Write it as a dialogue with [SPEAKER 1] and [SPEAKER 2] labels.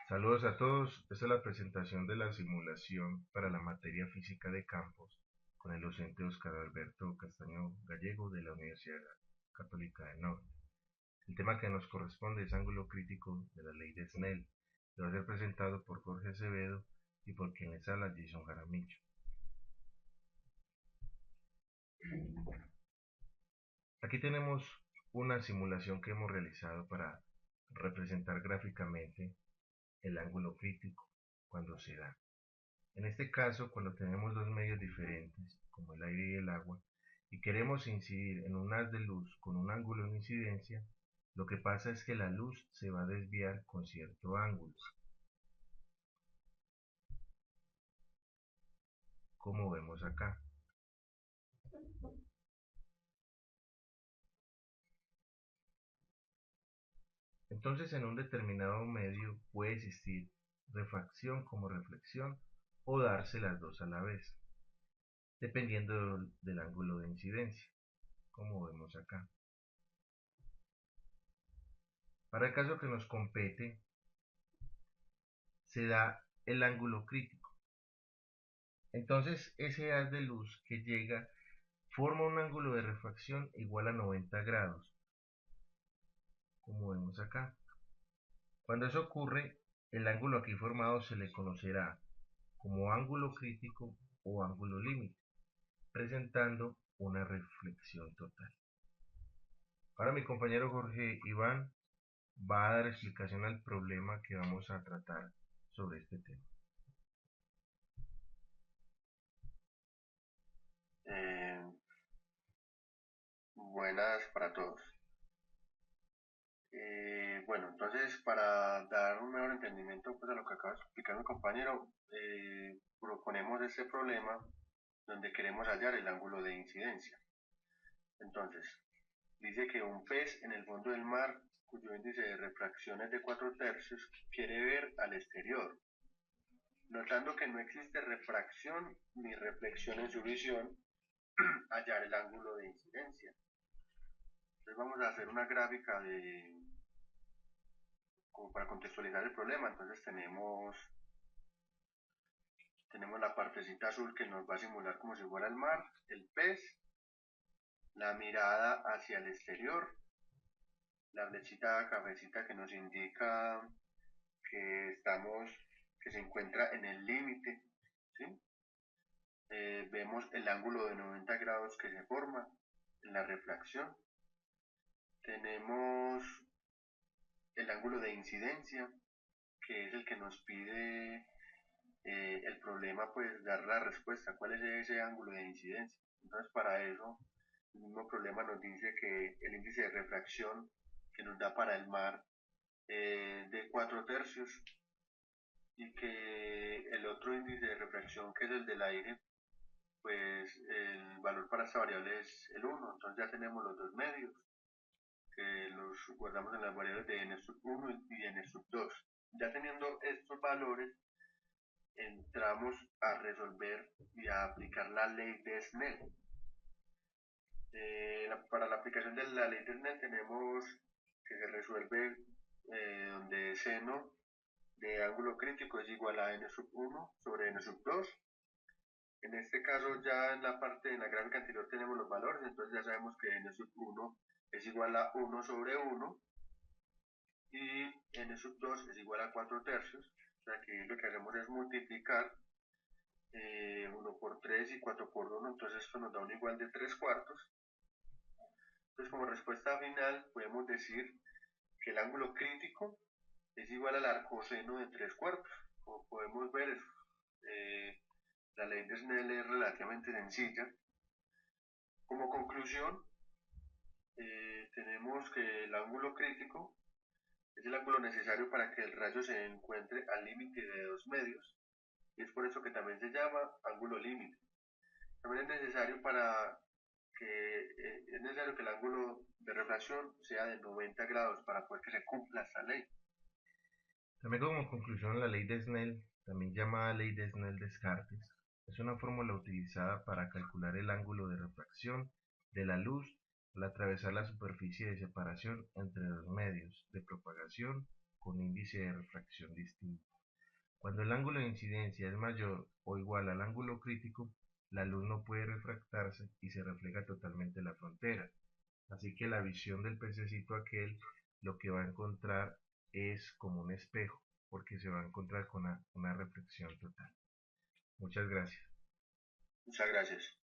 [SPEAKER 1] Saludos a todos, esta es la presentación de la simulación para la materia física de campos con el docente Oscar Alberto Castaño Gallego de la Universidad Católica del Norte. El tema que nos corresponde es ángulo crítico de la ley de Snell, que va a ser presentado por Jorge Acevedo y por quien les habla Jason Jaramillo. Aquí tenemos una simulación que hemos realizado para representar gráficamente el ángulo crítico cuando se da. En este caso, cuando tenemos dos medios diferentes, como el aire y el agua, y queremos incidir en un haz de luz con un ángulo de incidencia, lo que pasa es que la luz se va a desviar con cierto ángulo, como vemos acá. Entonces, en un determinado medio puede existir refracción como reflexión o darse las dos a la vez, dependiendo del ángulo de incidencia, como vemos acá. Para el caso que nos compete, se da el ángulo crítico. Entonces ese haz de luz que llega forma un ángulo de refracción igual a 90 grados, como vemos acá. Cuando eso ocurre, el ángulo aquí formado se le conocerá como ángulo crítico o ángulo límite, presentando una reflexión total. Ahora mi compañero Jorge Iván va a dar explicación al problema que vamos a tratar sobre este tema.
[SPEAKER 2] Eh, Buenas para todos. Bueno, entonces para dar un mejor entendimiento pues, a lo que acaba de explicar mi compañero, proponemos este problema donde queremos hallar el ángulo de incidencia. Entonces, dice que un pez en el fondo del mar, cuyo índice de refracción es de 4 tercios, quiere ver al exterior, notando que no existe refracción ni reflexión en su visión, hallar el ángulo de incidencia. Entonces vamos a hacer una gráfica como para contextualizar el problema. Entonces tenemos la partecita azul que nos va a simular como si fuera el mar, el pez, la mirada hacia el exterior, la flechita cafecita que nos indica que se encuentra en el límite, ¿sí? Vemos el ángulo de 90 grados que se forma en la refracción. Tenemos el ángulo de incidencia, que es el que nos pide el problema, pues dar la respuesta, cuál es ese ángulo de incidencia. Entonces, para eso, el mismo problema nos dice que el índice de refracción que nos da para el mar de 4 tercios y que el otro índice de refracción, que es el del aire, pues el valor para esta variable es el 1. Entonces ya tenemos los dos medios, que los guardamos en las variables de n sub 1 y n sub 2. Ya teniendo estos valores, entramos a resolver y a aplicar la ley de Snell. Para la aplicación de la ley de Snell tenemos que se resuelve donde seno de ángulo crítico es igual a n sub 1 sobre n sub 2. En este caso ya en la parte de la gráfica anterior tenemos los valores, entonces ya sabemos que n sub 1 es igual a 1 sobre 1 y n sub 2 es igual a 4 tercios. O sea que lo que hacemos es multiplicar 1 por 3 y 4 por 1, entonces esto nos da un igual de 3 cuartos. Entonces como respuesta final podemos decir que el ángulo crítico es igual al arcoseno de 3 cuartos. Como podemos ver, eh, la ley de Snell es relativamente sencilla. Como conclusión, tenemos que el ángulo crítico es el ángulo necesario para que el rayo se encuentre al límite de dos medios, y es por eso que también se llama ángulo límite. También es necesario que el ángulo de refracción sea de 90 grados para poder que se cumpla esta ley.
[SPEAKER 1] También como conclusión, la ley de Snell, también llamada ley de Snell-Descartes, es una fórmula utilizada para calcular el ángulo de refracción de la luz al atravesar la superficie de separación entre dos medios de propagación con índice de refracción distinto. Cuando el ángulo de incidencia es mayor o igual al ángulo crítico, la luz no puede refractarse y se refleja totalmente la frontera. Así que la visión del pececito aquel lo que va a encontrar es como un espejo, porque se va a encontrar con una reflexión total. Muchas gracias.
[SPEAKER 2] Muchas gracias.